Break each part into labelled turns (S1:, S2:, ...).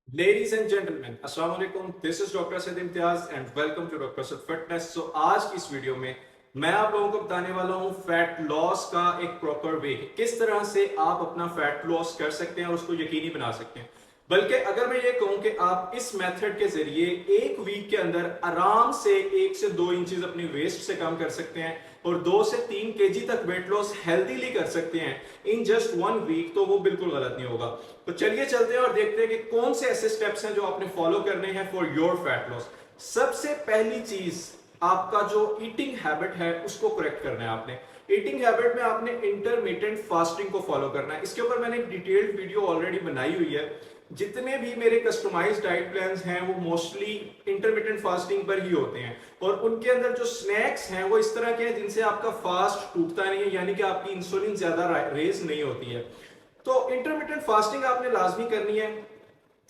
S1: Ladies and gentlemen, अस्सलाम वालेकुम। This is doctor Syed Imtiaz and welcome to doctor Syed fitness. So आज की इस वीडियो में मैं आप लोगों को बताने वाला हूँ फैट लॉस का एक प्रॉपर वे, किस तरह से आप अपना फैट लॉस कर सकते हैं और उसको यकीनी बना सकते हैं। बल्कि अगर मैं ये कहूं कि आप इस मेथड के जरिए एक वीक के अंदर आराम से 1 से 2 इंचेस अपनी वेस्ट से कम कर सकते हैं और 2 से 3 केजी तक वेट लॉस हेल्दीली कर सकते हैं इन जस्ट 1 वीक, तो वो बिल्कुल गलत नहीं होगा। तो चलिए चलते हैं और देखते हैं कि कौन से ऐसे स्टेप्स हैं जो आपने फॉलो करने हैं फॉर योर फैट लॉस। सबसे पहली चीज, आपका जो ईटिंग हैबिट है उसको करेक्ट करना है। आपने ईटिंग हैबिट में आपने इंटरमिटेंट फास्टिंग को फॉलो करना है। इसके ऊपर मैंने एक डिटेल्ड वीडियो ऑलरेडी बनाई हुई है। जितने भी मेरे कस्टमाइज्ड डाइट प्लान्स हैं वो मोस्टली इंटरमिटेंट फास्टिंग पर ही होते हैं और उनके अंदर जो स्नैक्स हैं वो इस तरह के हैं जिनसे आपका फास्ट टूटता नहीं है, यानी कि आपकी इंसुलिन ज्यादा रेज नहीं होती है। तो इंटरमिटेंट फास्टिंग आपने लाजमी करनी है।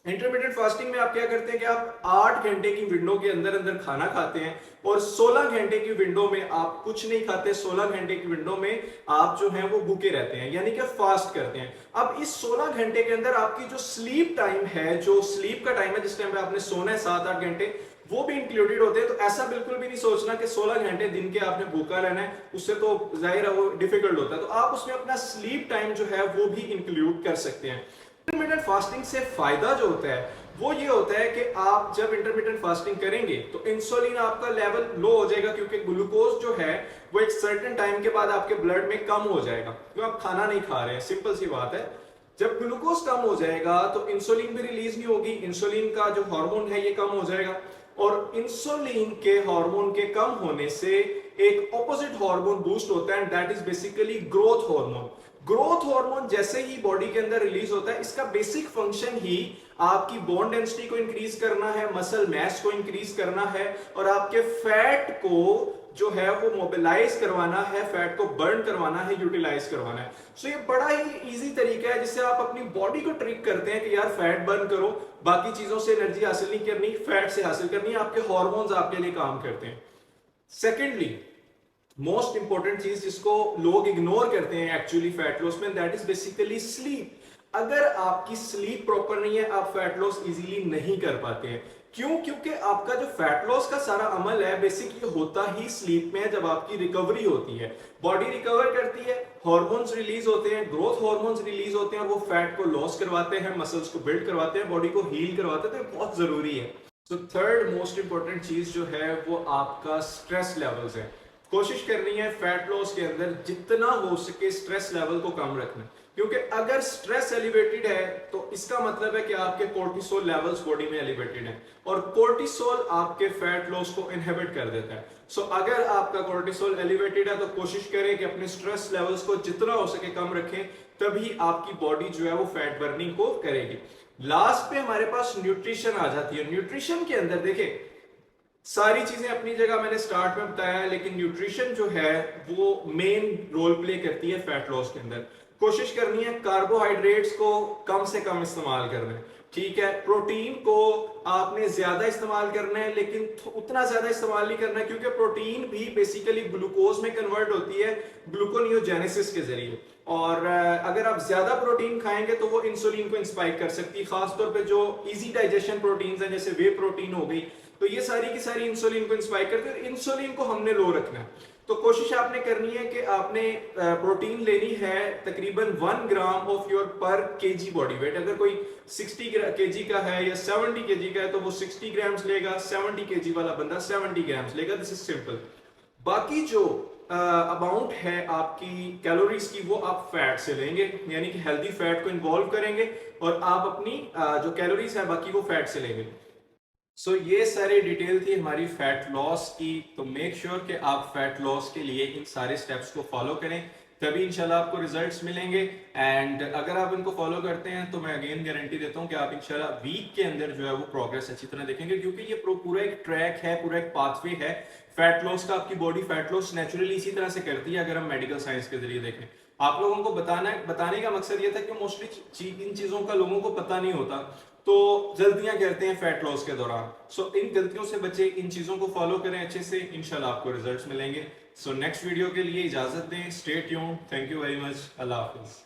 S1: इंटरमीडिएट फास्टिंग में आप क्या करते हैं कि आप 8 घंटे की विंडो के अंदर अंदर खाना खाते हैं और 16 घंटे की विंडो में आप कुछ नहीं खाते। 16 घंटे की विंडो में आप जो है वो भूखे रहते हैं, यानी कि फास्ट करते हैं। अब इस 16 घंटे के अंदर आपकी जो स्लीप टाइम है, जो स्लीप का टाइम है जिस टाइम पे आपने सोना है 7-8 घंटे, वो भी इंक्लूडेड होते हैं। तो ऐसा बिल्कुल भी नहीं सोचना कि 16 घंटे दिन के आपने भूखा रहना है, उससे तो जाहिर है वो डिफिकल्ट होता है। तो आप उसमें अपना स्लीप टाइम जो है वो भी इंक्लूड कर सकते हैं। इंटरमिटेंट फास्टिंग से फायदा जो होता है वो ये होता है कि आप जब इंटरमिटेंट फास्टिंग करेंगे तो इंसुलिन आपका लेवल लो हो जाएगा, क्योंकि ग्लूकोज जो है वो एक सर्टेन टाइम के बाद आपके ब्लड में कम हो जाएगा, क्योंकि आप खाना नहीं खा रहे हैं। सिंपल सी बात है। जब ग्लूकोज कम हो जाएगा तो इंसुलिन भी रिलीज नहीं होगी, इंसुलिन का जो हार्मोन है ये कम हो जाएगा और इंसुलिन के हार्मोन के कम होने से एक ऑपोजिट हार्मोन बूस्ट होता है, and that is basically growth hormone. Growth hormone जैसे ही बॉडी के अंदर रिलीज होता है, इसका बेसिक फंक्शन ही आपकी बोन डेंसिटी को इंक्रीज करना है, मसल मास को इंक्रीज करना है और आपके फैट को जो है वो मोबिलाइज करवाना है, फैट को बर्न करवाना है, यूटिलाइज करवाना है। सो ये बड़ा ही इजी तरीका है जिससे आप अपनी बॉडी को ट्रिक करते हैं कि यार फैट बर्न करो, बाकी चीजों से एनर्जी हासिल नहीं करनी, फैट से हासिल करनी है। आपके हार्मोन्स आपके लिए काम करते हैं। सेकेंडली, मोस्ट इंपॉर्टेंट चीज जिसको लोग इग्नोर करते हैं एक्चुअली फैट लॉस में, दैट इज बेसिकली स्लीप। अगर आपकी स्लीप प्रॉपर नहीं है, आप फैट लॉस इजीली नहीं कर पाते हैं। क्यों? क्योंकि आपका जो फैट लॉस का सारा अमल है बेसिकली होता ही स्लीप में है, जब आपकी रिकवरी होती है, बॉडी रिकवर करती है, हार्मोन्स रिलीज होते हैं, ग्रोथ हार्मोन्स रिलीज होते हैं, वो फैट को लॉस करवाते हैं, मसल्स को बिल्ड करवाते हैं, बॉडी को हील करवाते हैं। तो बहुत जरूरी है। तो थर्ड मोस्ट इंपॉर्टेंट चीज जो है वो आपका स्ट्रेस लेवल्स है। कोशिश करनी है फैट लॉस के अंदर जितना हो सके स्ट्रेस लेवल को कम रखना, क्योंकि अगर स्ट्रेस एलिवेटेड है तो इसका मतलब है कि आपके कोर्टिसोल लेवल्स बॉडी में एलिवेटेड है और कोर्टिसोल आपके फैट लॉस को इनहिबिट कर देता है। सो अगर आपका कोर्टिसोल एलिवेटेड है तो कोशिश करें कि अपने स्ट्रेस लेवल्स को जितना हो सके कम रखें, तभी आपकी बॉडी जो है वो फैट बर्निंग को करेगी। लास्ट पे हमारे पास न्यूट्रिशन आ जाती है। न्यूट्रिशन के अंदर देखिए, सारी चीजें अपनी जगह मैंने स्टार्ट में बताया है, लेकिन न्यूट्रिशन जो है वो मेन रोल प्ले करती है फैट लॉस के अंदर। कोशिश करनी है कार्बोहाइड्रेट्स को कम से कम इस्तेमाल करना है, ठीक है। प्रोटीन को आपने ज्यादा इस्तेमाल करना है, लेकिन उतना ज्यादा इस्तेमाल नहीं करना है, क्योंकि प्रोटीन भी बेसिकली ग्लूकोज में कन्वर्ट होती है ग्लूकोनियोजेनेसिस के जरिए। और अगर आप ज्यादा प्रोटीन खाएंगे तो वो इंसुलिन को इंस्पाइक कर सकती है, खासतौर पे जो इजी डाइजेशन प्रोटीन्स हैं जैसे वे प्रोटीन हो गई, तो ये सारी की सारी इंसुलिन को इंस्पाइक करते हैं। इंसुलिन को हमने लो रखना है। तो कोशिश आपने करनी है कि आपने प्रोटीन लेनी है तकरीबन 1 ग्राम ऑफ योर पर केजी बॉडी वेट। अगर कोई 60 केजी का है या 70 केजी का है तो वो 60 ग्राम्स लेगा, 70 केजी वाला बंदा 70 ग्राम्स लेगा। This is simple. बाकी जो अमाउंट है आपकी कैलोरीज की वो आप फैट से लेंगे, यानी कि हेल्दी फैट को इन्वॉल्व करेंगे और आप अपनी जो कैलोरीज है बाकी वो फैट से लेंगे। सो ये सारी डिटेल थी हमारी फैट लॉस की। तो मेक श्योर कि आप फैट लॉस के लिए इन सारे स्टेप्स को फॉलो करें, तभी इंशाल्लाह आपको रिजल्ट्स मिलेंगे। एंड अगर आप इनको फॉलो करते हैं तो मैं अगेन गारंटी देता हूं कि आप इंशाल्लाह वीक के अंदर जो है वो प्रोग्रेस अच्छी तरह देखेंगे, क्योंकि ये पूरा एक ट्रैक है, पूरा एक पाथवे है फैट लॉस का। आपकी बॉडी फैट लॉस नेचुरली इसी तरह से करती है। अगर हम मेडिकल साइंस के जरिए देखें, आप लोगों को बताने का मकसद ये था कि मोस्टली इन चीजों का लोगों को पता नहीं होता, तो गलतियां करते हैं फैट लॉस के दौरान। सो इन गलतियों से बचे, इन चीजों को फॉलो करें अच्छे से, इंशाल्लाह आपको रिजल्ट्स मिलेंगे। सो नेक्स्ट वीडियो के लिए इजाजत दें। Stay tuned. Thank you very much. Allah Hafiz.